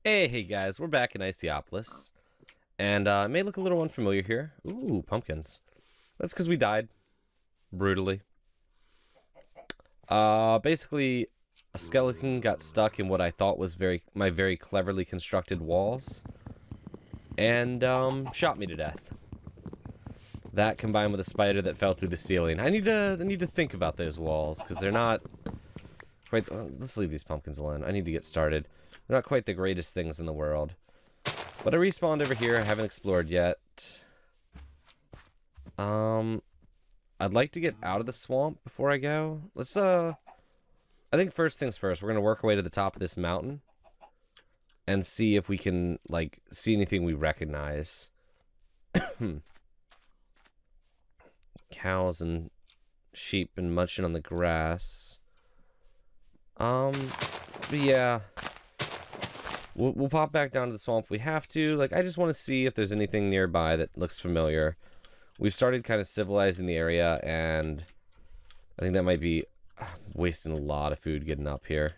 Hey guys, we're back in Icyopolis, and it may look a little unfamiliar here. Ooh, pumpkins. That's because we died brutally. Basically, a skeleton got stuck in what I thought was my very cleverly constructed walls, and shot me to death. That combined with a spider that fell through the ceiling. I need to think about those walls because they're not quite. Let's leave these pumpkins alone. I need to get started. They're not quite the greatest things in the world. But I respawned over here. I haven't explored yet. I'd like to get out of the swamp before I go. Let's, I think first things first, we're going to work our way to the top of this mountain. And see if we can, like, see anything we recognize. Cows and sheep and munching on the grass. But yeah. We'll pop back down to the swamp if we have to. Like, I just want to see if there's anything nearby that looks familiar. We've started kind of civilizing the area, and I think that might be wasting a lot of food getting up here.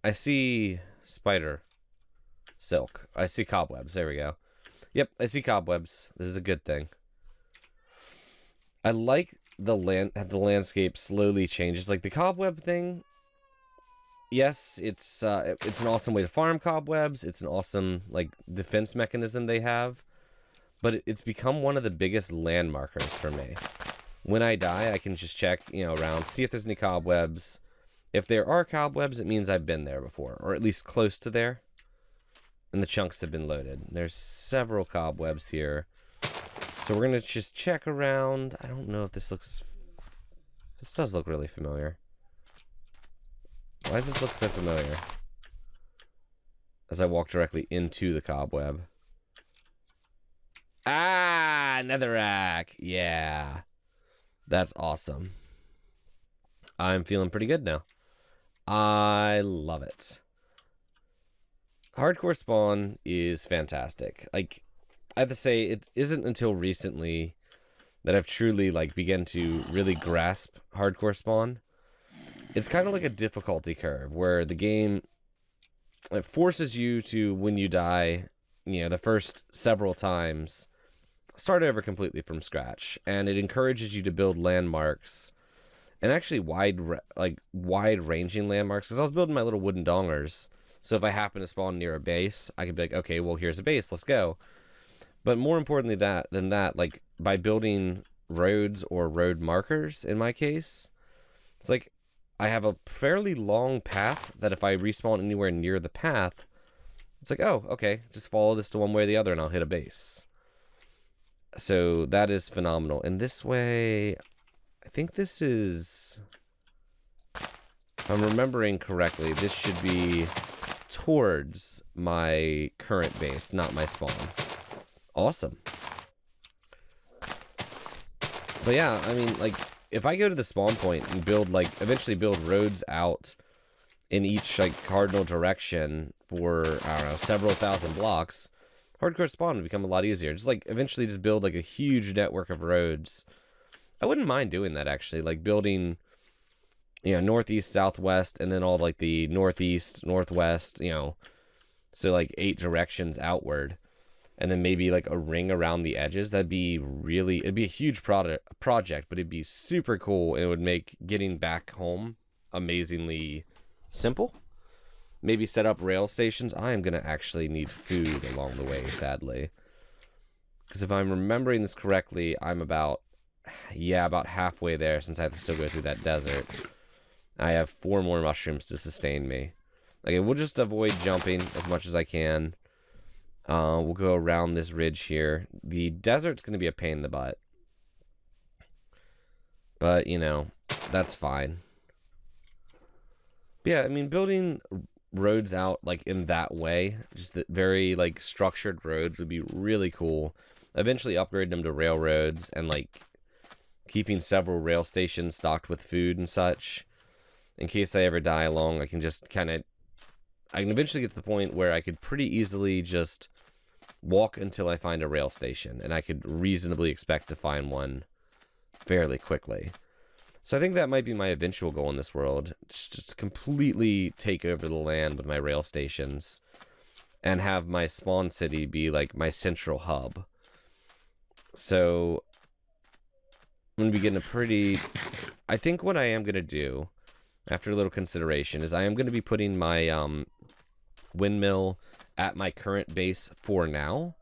I see spider silk. I see cobwebs. There we go. Yep, I see cobwebs. This is a good thing. I like the landscape slowly changes. Like the cobweb thing, yes, it's an awesome way to farm cobwebs. It's an awesome like defense mechanism they have, but it's become one of the biggest landmarkers for me. When I die, I can just check, around, see if there's any cobwebs. If there are cobwebs, it means I've been there before, or at least close to there, and the chunks have been loaded. There's several cobwebs here. So we're going to just check around. I don't know if this looks... This does look really familiar. Why does this look so familiar? As I walk directly into the cobweb. Ah! Netherrack! Yeah. That's awesome. I'm feeling pretty good now. I love it. Hardcore spawn is fantastic. Like... I have to say, it isn't until recently that I've truly, like, begun to really grasp hardcore spawn. It's kind of like a difficulty curve, where the game, it forces you to, when you die, the first several times, start over completely from scratch. And it encourages you to build landmarks, and actually wide-ranging landmarks, because I was building my little wooden dongers, so if I happen to spawn near a base, I could be like, okay, well, here's a base, let's go. But more importantly than that, like, by building roads or road markers, in my case, it's like, I have a fairly long path that if I respawn anywhere near the path, it's like, oh, okay, just follow this to one way or the other and I'll hit a base. So that is phenomenal. And this way, I think this is, if I'm remembering correctly, this should be towards my current base, not my spawn. Awesome. But yeah, I mean, like, if I go to the spawn point and build, like, eventually build roads out in each, like, cardinal direction for, I don't know, several thousand blocks, hardcore spawn would become a lot easier. Just, like, eventually just build, like, a huge network of roads. I wouldn't mind doing that, actually. Like, building, northeast, southwest, and then all, like, the northeast, northwest, so, like, 8 directions outward. And then maybe like a ring around the edges. It'd be a huge project, but it'd be super cool. And it would make getting back home amazingly simple. Maybe set up rail stations. I am going to actually need food along the way, sadly. Because if I'm remembering this correctly, I'm about halfway there since I have to still go through that desert. I have 4 more mushrooms to sustain me. Okay, we'll just avoid jumping as much as I can. We'll go around this ridge here. The desert's going to be a pain in the butt. But, that's fine. But yeah, I mean, building roads out, like, in that way, just the very, like, structured roads would be really cool. Eventually upgrade them to railroads and, like, keeping several rail stations stocked with food and such. In case I ever die along, I can just kind of... I can eventually get to the point where I could pretty easily just walk until I find a rail station, and I could reasonably expect to find one fairly quickly. So I think that might be my eventual goal in this world. It's just to completely take over the land with my rail stations and have my spawn city be like my central hub. So I'm going to be getting a pretty... I think what I am going to do, after a little consideration, is I am going to be putting my windmill at my current base for now,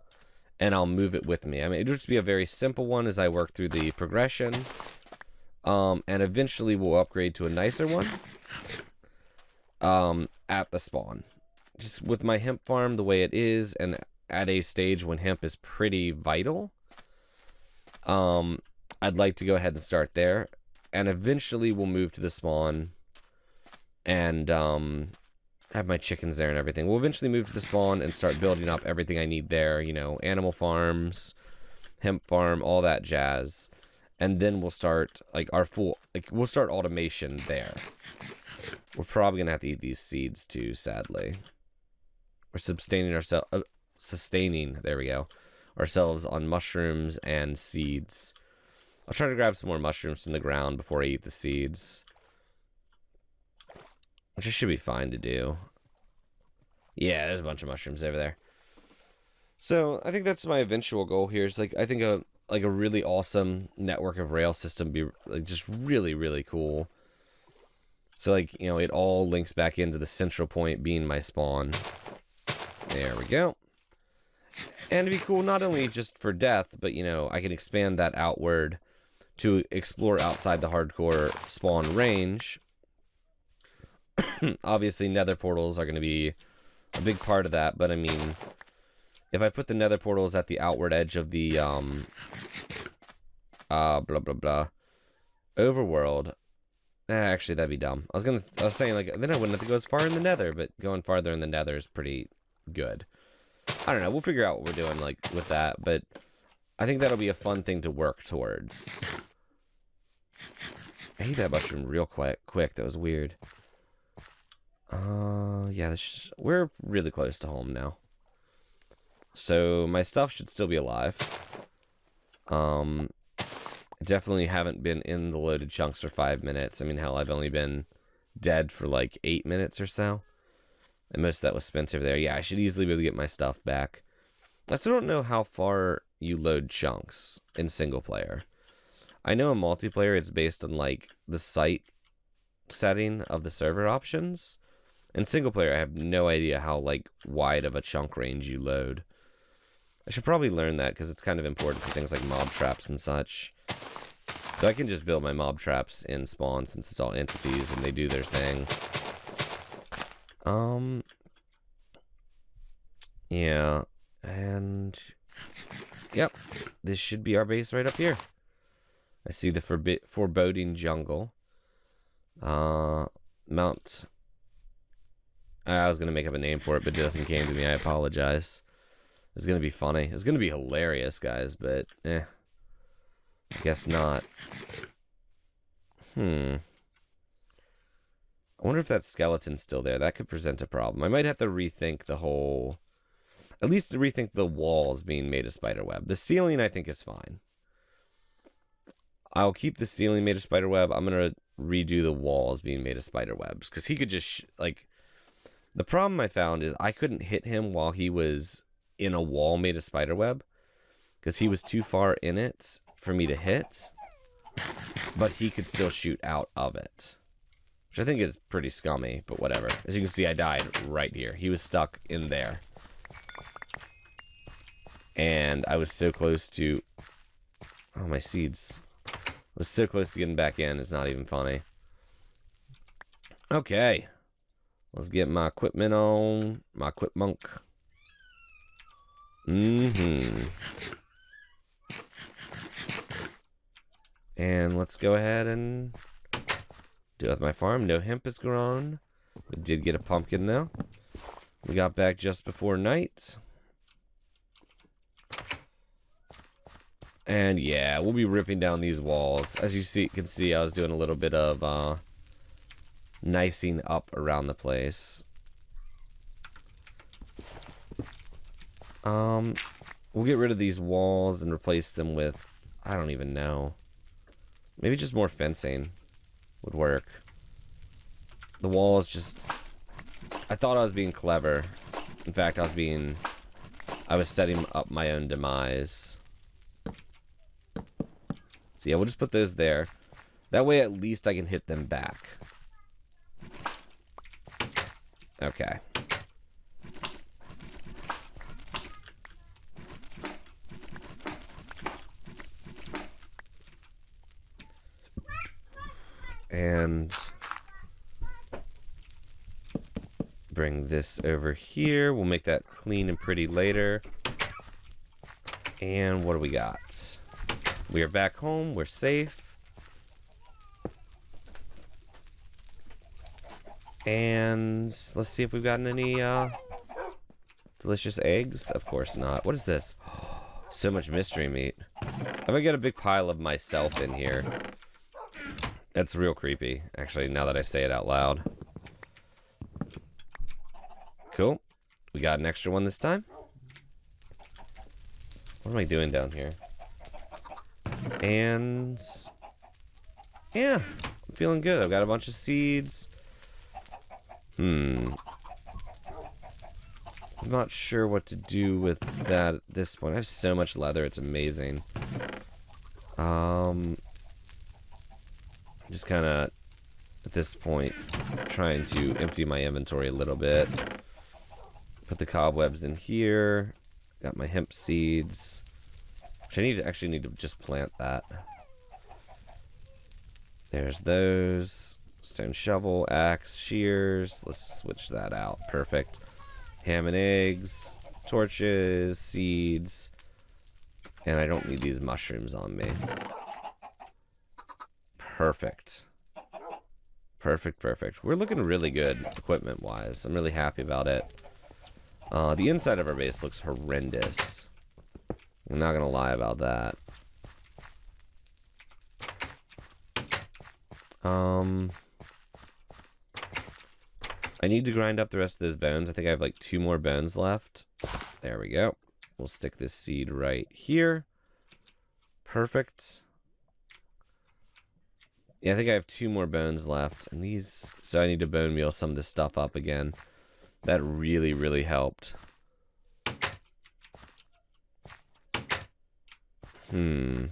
and I'll move it with me. I mean, it'll just be a very simple one as I work through the progression. And eventually we'll upgrade to a nicer one at the spawn. Just with my hemp farm the way it is, and at a stage when hemp is pretty vital, I'd like to go ahead and start there. And eventually we'll move to the spawn and have my chickens there and everything. We'll eventually move to the spawn and start building up everything I need there. You know, animal farms, hemp farm, all that jazz. And then we'll start, like, our full, like, we'll start automation there. We're probably going to have to eat these seeds, too, sadly. We're sustaining, there we go, ourselves on mushrooms and seeds. I'll try to grab some more mushrooms from the ground before I eat the seeds. Which should be fine to do. Yeah, there's a bunch of mushrooms over there. So, I think that's my eventual goal here. Is, like, I think a really awesome network of rail system be like just really, really cool. So, like, you know, it all links back into the central point being my spawn. There we go. And it'd be cool not only just for death, but, you know, I can expand that outward to explore outside the hardcore spawn range. Obviously, nether portals are going to be a big part of that, but I mean, if I put the nether portals at the outward edge of the, overworld, actually, that'd be dumb. I was saying, like, then I wouldn't have to go as far in the nether, but going farther in the nether is pretty good. I don't know, we'll figure out what we're doing, like, with that, but I think that'll be a fun thing to work towards. I ate that mushroom real quick, that was weird. Yeah, we're really close to home now. So, my stuff should still be alive. I definitely haven't been in the loaded chunks for 5 minutes. I mean, hell, I've only been dead for like 8 minutes or so. And most of that was spent over there. Yeah, I should easily be able to get my stuff back. I still don't know how far you load chunks in single player. I know in multiplayer it's based on like the site setting of the server options. In single player, I have no idea how like wide of a chunk range you load. I should probably learn that because it's kind of important for things like mob traps and such. So I can just build my mob traps in spawn since it's all entities and they do their thing. Yeah, and yep, this should be our base right up here. I see the foreboding jungle. Mount. I was gonna make up a name for it, but nothing came to me. I apologize. It's gonna be funny. It's gonna be hilarious, guys, but I guess not. I wonder if that skeleton's still there. That could present a problem. I might have to rethink the whole... At least to rethink the walls being made of spiderweb. The ceiling, I think, is fine. I'll keep the ceiling made of spiderweb. I'm going to redo the walls being made of spiderwebs. Because he could just, like... The problem I found is I couldn't hit him while he was in a wall made of spiderweb. Because he was too far in it for me to hit. But he could still shoot out of it. Which I think is pretty scummy, but whatever. As you can see, I died right here. He was stuck in there. And I was so close to... Oh, my seeds. I was so close to getting back in, it's not even funny. Okay. Let's get my equipment on. My equipment. And let's go ahead and... do it with my farm. No hemp is grown. We did get a pumpkin though. We got back just before night. And yeah, we'll be ripping down these walls. As you can see, I was doing a little bit of nicing up around the place. We'll get rid of these walls and replace them with, I don't even know. Maybe just more fencing. would work. The wall is just... I thought I was being clever. In fact, I was setting up my own demise. So yeah, we'll just put those there. That way at least I can hit them back. Okay. And bring this over here. We'll make that clean and pretty later. And what do we got? We are back home. We're safe. And let's see if we've gotten any delicious eggs. Of course not. What is this? So much mystery meat. I'm gonna get a big pile of myself in here. That's real creepy, actually, now that I say it out loud. Cool. We got an extra one this time. What am I doing down here? And... yeah, I'm feeling good. I've got a bunch of seeds. I'm not sure what to do with that at this point. I have so much leather, it's amazing. Just kind of, at this point, trying to empty my inventory a little bit. Put the cobwebs in here. Got my hemp seeds. Which I actually need to just plant that. There's those. Stone shovel, axe, shears. Let's switch that out. Perfect. Ham and eggs, torches, seeds. And I don't need these mushrooms on me. Perfect. Perfect, perfect. We're looking really good equipment-wise. I'm really happy about it. The inside of our base looks horrendous. I'm not gonna lie about that. I need to grind up the rest of those bones. I think I have like 2 more bones left. There we go. We'll stick this seed right here. Perfect. Yeah, I think I have 2 more bones left. And these... so I need to bone meal some of this stuff up again. That really, really helped. And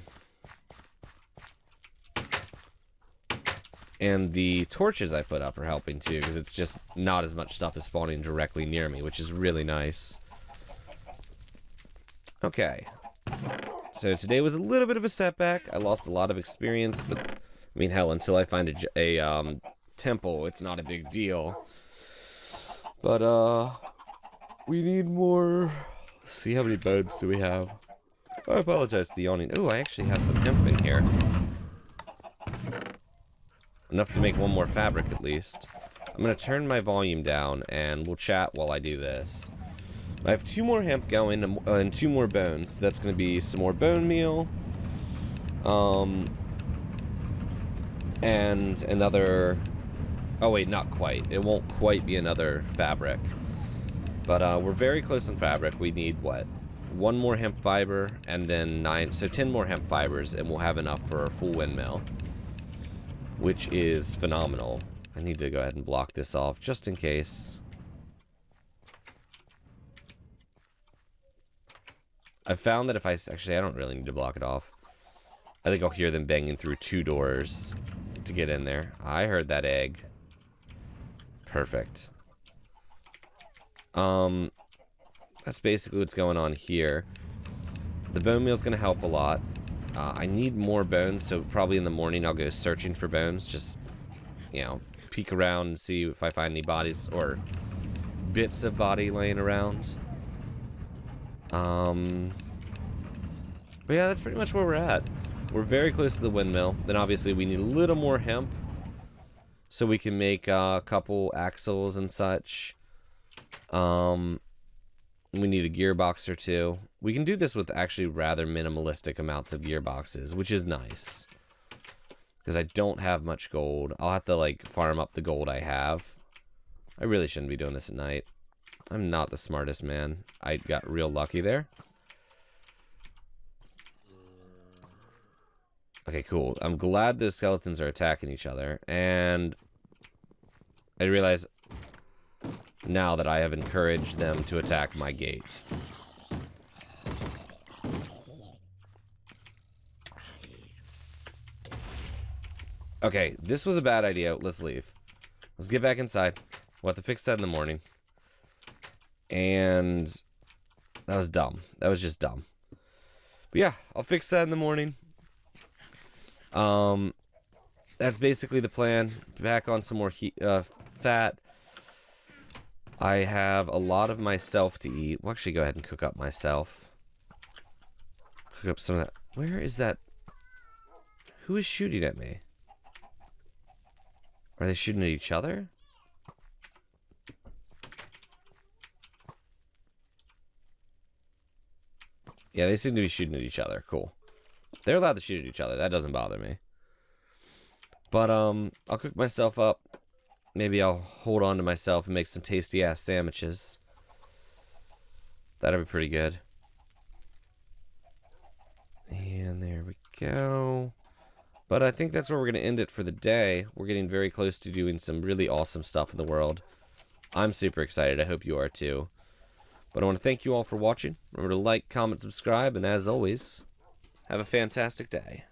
the torches I put up are helping too, because it's just not as much stuff is spawning directly near me, which is really nice. Okay. So today was a little bit of a setback. I lost a lot of experience, but I mean, hell, until I find a temple, it's not a big deal. But we need more. Let's see, how many bones do we have? I apologize for the yawning. Oh, I actually have some hemp in here. Enough to make 1 more fabric at least. I'm gonna turn my volume down and we'll chat while I do this. I have 2 more hemp going and 2 more bones. So that's gonna be some more bone meal. And another... oh wait, not quite. It won't quite be another fabric. But we're very close on fabric. We need what? 1 more hemp fiber and then 9, so 10 more hemp fibers, and we'll have enough for a full windmill, which is phenomenal. I need to go ahead and block this off just in case. I found that if I actually, I don't really need to block it off. I think I'll hear them banging through 2 doors to get in there. I heard that egg. Perfect. That's basically what's going on here. The bone meal is going to help a lot. I need more bones, so probably in the morning I'll go searching for bones. Just, you know, peek around and see if I find any bodies or bits of body laying around. But yeah, that's pretty much where we're at. We're very close to the windmill. Then obviously we need a little more hemp so we can make a couple axles and such. We need a gearbox or 2. We can do this with actually rather minimalistic amounts of gearboxes, which is nice. Because I don't have much gold. I'll have to, like, farm up the gold I have. I really shouldn't be doing this at night. I'm not the smartest man. I got real lucky there. Okay, cool. I'm glad the skeletons are attacking each other. And I realize now that I have encouraged them to attack my gate. Okay, this was a bad idea. Let's leave. Let's get back inside. We'll have to fix that in the morning. And that was dumb. That was just dumb. But yeah, I'll fix that in the morning. That's basically the plan. Back on some more fat. I have a lot of myself to eat. We'll actually go ahead and cook up myself. Cook up some of that. Where is that? Who is shooting at me? Are they shooting at each other? Yeah, they seem to be shooting at each other. Cool. They're allowed to shoot at each other. That doesn't bother me. But, I'll cook myself up. Maybe I'll hold on to myself and make some tasty-ass sandwiches. That'll be pretty good. And there we go. But I think that's where we're going to end it for the day. We're getting very close to doing some really awesome stuff in the world. I'm super excited. I hope you are too. But I want to thank you all for watching. Remember to like, comment, subscribe, and as always, have a fantastic day.